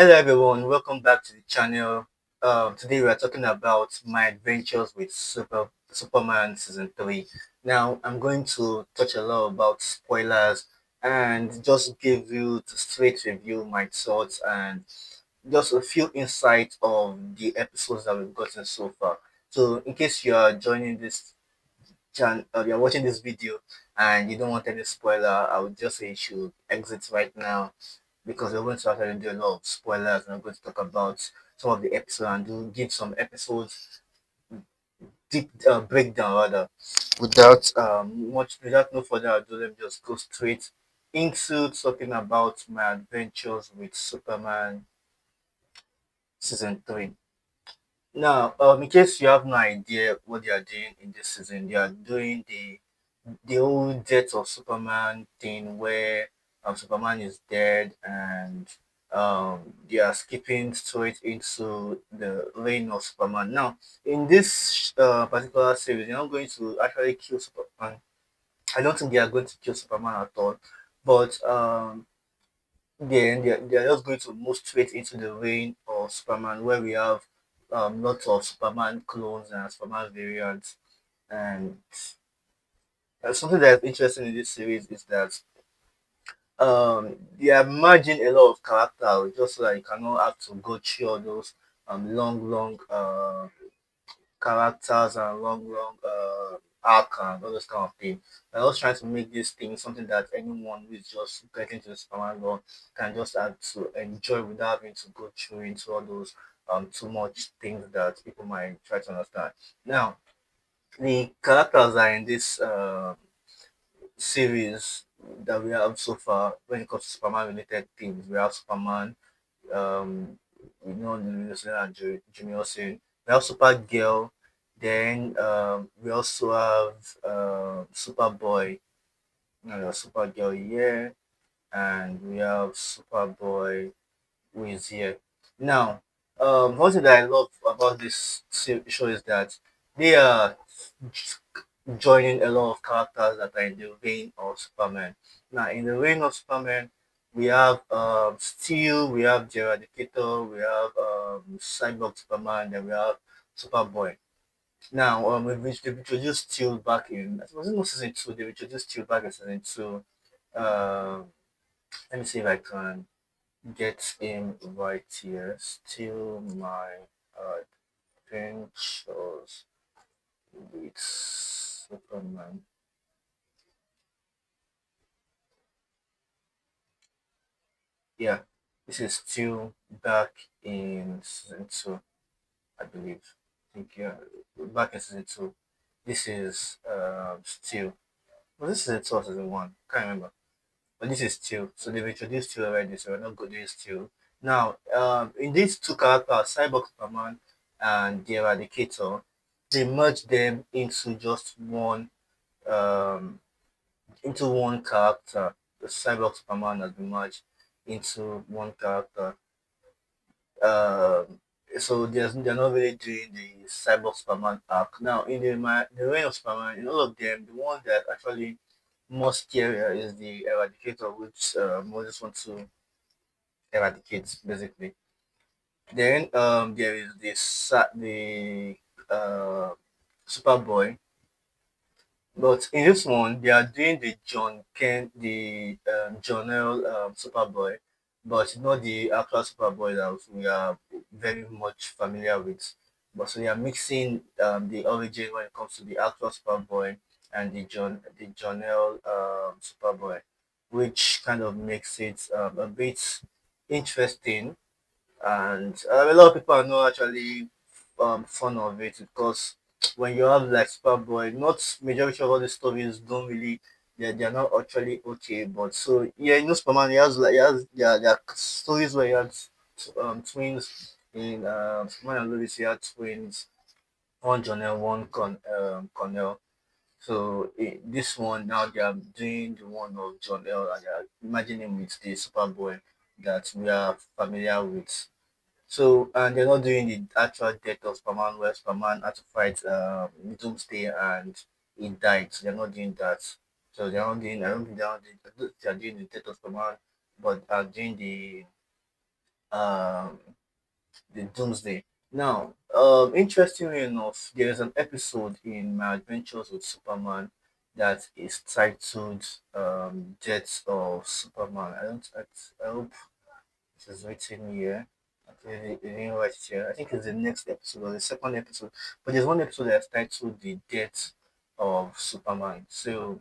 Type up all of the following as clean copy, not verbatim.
Hello everyone, welcome back to the channel. Today we are talking about my adventures with Superman season 3. Now I'm going to touch a lot about spoilers and just give you the straight review my thoughts and just a few insights of the episodes that we've gotten so far. So in case you are joining this you're watching this video and you don't want any spoiler, I would just say you should exit right now because we're going to actually do a lot of spoilers and I'm going to talk about some of the episodes and give some episodes deep breakdown rather. Without no further ado, let me just go straight into talking about my adventures with Superman season 3. Now, in case you have no idea what they are doing in this season, they are doing the whole death of Superman thing where Superman is dead and they are skipping straight into the reign of Superman. Now, in this particular series, they're not going to actually kill Superman. I don't think they are going to kill Superman at all, but then they're just going to move straight into the reign of Superman where we have lots of Superman clones and Superman variants and something that's interesting in this series is that they are merging a lot of characters just so that you cannot have to go through all those long characters and long arc and all those kind of things. They're just trying to make this thing something that anyone who is just getting to the Superman lore can just have to enjoy without having to go through into all those too much things that people might try to understand. Now the characters are in this series that we have so far when it comes to Superman related things. We have Superman, um, we know Lucian and Jimmy Olsen. We have Supergirl. Then we also have Superboy, Supergirl here, and we have Superboy who is here. Now, one thing that I love about this show is that they are joining a lot of characters that are in the vein of Superman. Now, in the vein of Superman, we have Steel, we have the Eradicator, we have Cyborg Superman, then we have Superboy. Now, they've introduced Steel back in, was it not season 2? They introduced Steel back in season 2. Uh, Let me see if I can get him right here. Steel my adventures with Superman. Yeah, this is still back in season 2, I believe. I think, yeah, back in season 2. This is still. Was this season 2 or season 1? Can't remember. But this is still. So they've introduced still already, so we're not good doing still. Now, in these two characters, Cyborg Superman and the Eradicator, they merge them um, into one character. The Cyborg Superman has been merged into one character. Um, so they're not really doing the Cyborg Superman arc. Now, in the reign of Superman, in all of them, the one that actually most scarier is the Eradicator, which Moses wants to eradicate, basically. Then there is the Superboy. But in this one, they are doing the John L. Superboy, but not the actual Superboy that we are very much familiar with. But so they are mixing the origin when it comes to the actual Superboy and the John L. Superboy, which kind of makes it a bit interesting and a lot of people are not actually fond of it because when you have like Superboy, not majority of all the stories don't really they're not actually okay. But so yeah, Superman there are stories where he has twins in Superman and Lois he had twins, one Jonel, one Cornell. So this one now they are doing the one of John L and they are imagining with the Superboy that we are familiar with. So, and they're not doing the actual death of Superman where Superman had to fight Doomsday and he died. So they're not doing that. So they're not doing, I don't think they're, not doing, they're doing the death of Superman, but are doing um, the Doomsday. Now, interestingly enough, there is an episode in My Adventures with Superman that is titled Death of Superman. I hope it is written here. Okay, they didn't write it here. I think it's the next episode or the second episode. But there's one episode that's titled The Death of Superman. So,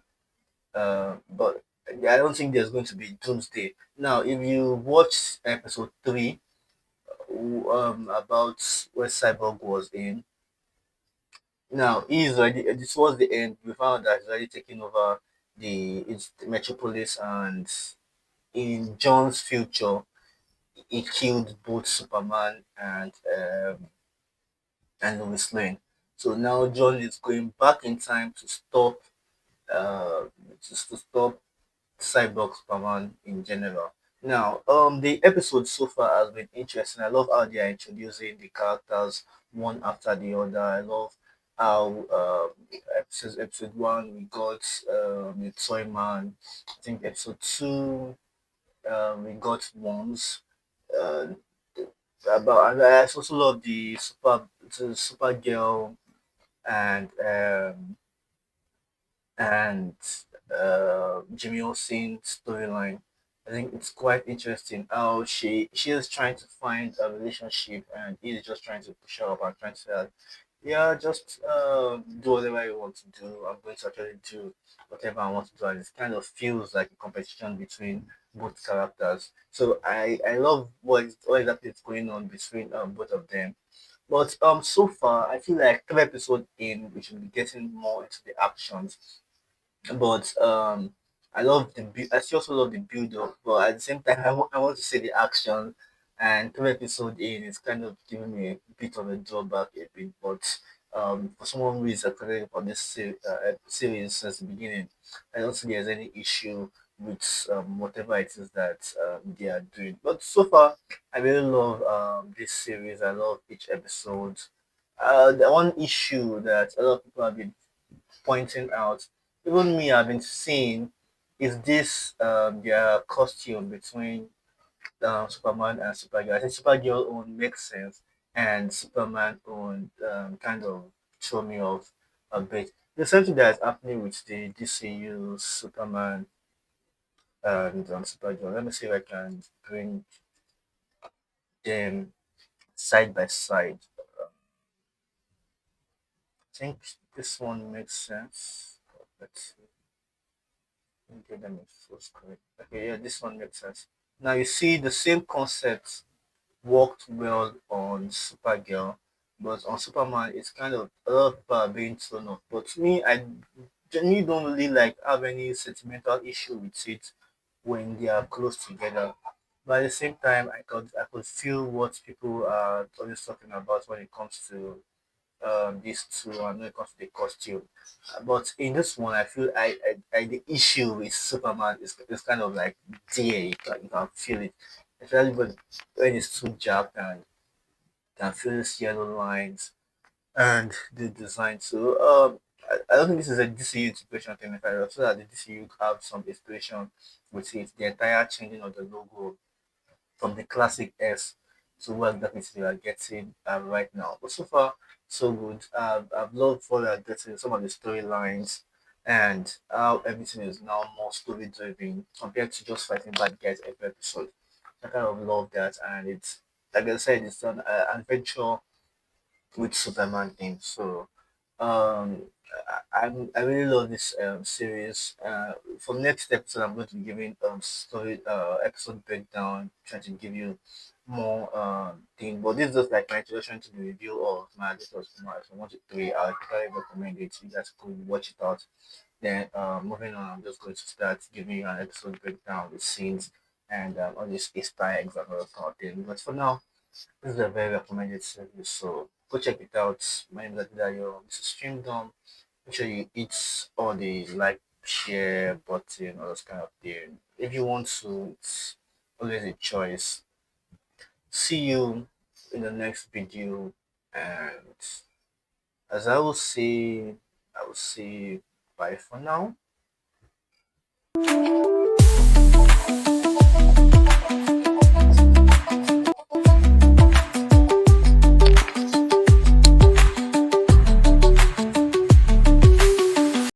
but I don't think there's going to be Doomsday. Now, if you watch episode 3, about where Cyborg was in, now he's already, this was the end. We found that he's already taken over the Metropolis, and in John's future, he killed both Superman and Lois Lane. So now John is going back in time to stop uh to stop Cyborg Superman in general. Now, the episode so far has been interesting. I love how they are introducing the characters one after the other. I love how episode one we got the Toy Man. I think episode two we got Worms. Uh, about and I also love the Super Girl and and Jimmy Olsen storyline. I think it's quite interesting how she is trying to find a relationship and he's just trying to push her up and trying to say, that, yeah, just do whatever you want to do. I'm going to actually do whatever I want to do, and it kind of feels like a competition between both characters. So I love what exactly is going on between both of them. But so far I feel like 3 episodes in we should be getting more into the actions, but I still also love the build up, but at the same time I want to see the action. And 3 episodes in it's kind of giving me a bit of a drawback a bit, but for someone who is excited for this series since the beginning, I don't think there's any issue with whatever it is that they are doing. But so far I really love this series. I love each episode. The one issue that a lot of people have been pointing out, even me I've been seeing, is this their costume between Superman and Supergirl. I think Supergirl own makes sense, and Superman own kind of throw me off a bit. The same thing that is happening with the DCU Superman and Supergirl. Let me see if I can bring them side by side. I think this one makes sense. Let's see. Okay, let me full screen. Okay, yeah, this one makes sense. Now you see the same concept worked well on Supergirl, but on Superman, it's kind of a lot of people are being thrown off. But to me, I genuinely don't really like have any sentimental issue with it when they are close together. But at the same time, I could feel what people are always talking about when it comes to these two and when it comes to the costume. But in this one, I feel the issue with Superman is kind of like there. You can feel it, especially when it's too jacked and you can feel these yellow lines and the design. So I don't think this is a DCU inspiration thing. If I also that the DCU have some inspiration with it, the entire changing of the logo from the classic S to what exactly we are getting right now. But so far, so good. I've loved what we are getting, some of the storylines, and how everything is now more story driven compared to just fighting bad guys every episode. I kind of love that, and it's like I said, it's an adventure with Superman in. So um, I really love this series. For next episode, I'm going to be giving story episode breakdown, trying to give you more thing. But this is just like my introduction to the review of my latest from 1 to 3. I highly recommend it. You guys could watch it out. Then moving on, I'm just going to start giving you an episode breakdown with scenes and all these Easter eggs and all that thing. But for now, this is a very recommended service, so go check it out. My name is Adidayo. This is Streamdorm. Make sure you hit all the like, share button, all those kind of thing. If you want to, it's always a choice. See you in the next video, and as I will say bye for now.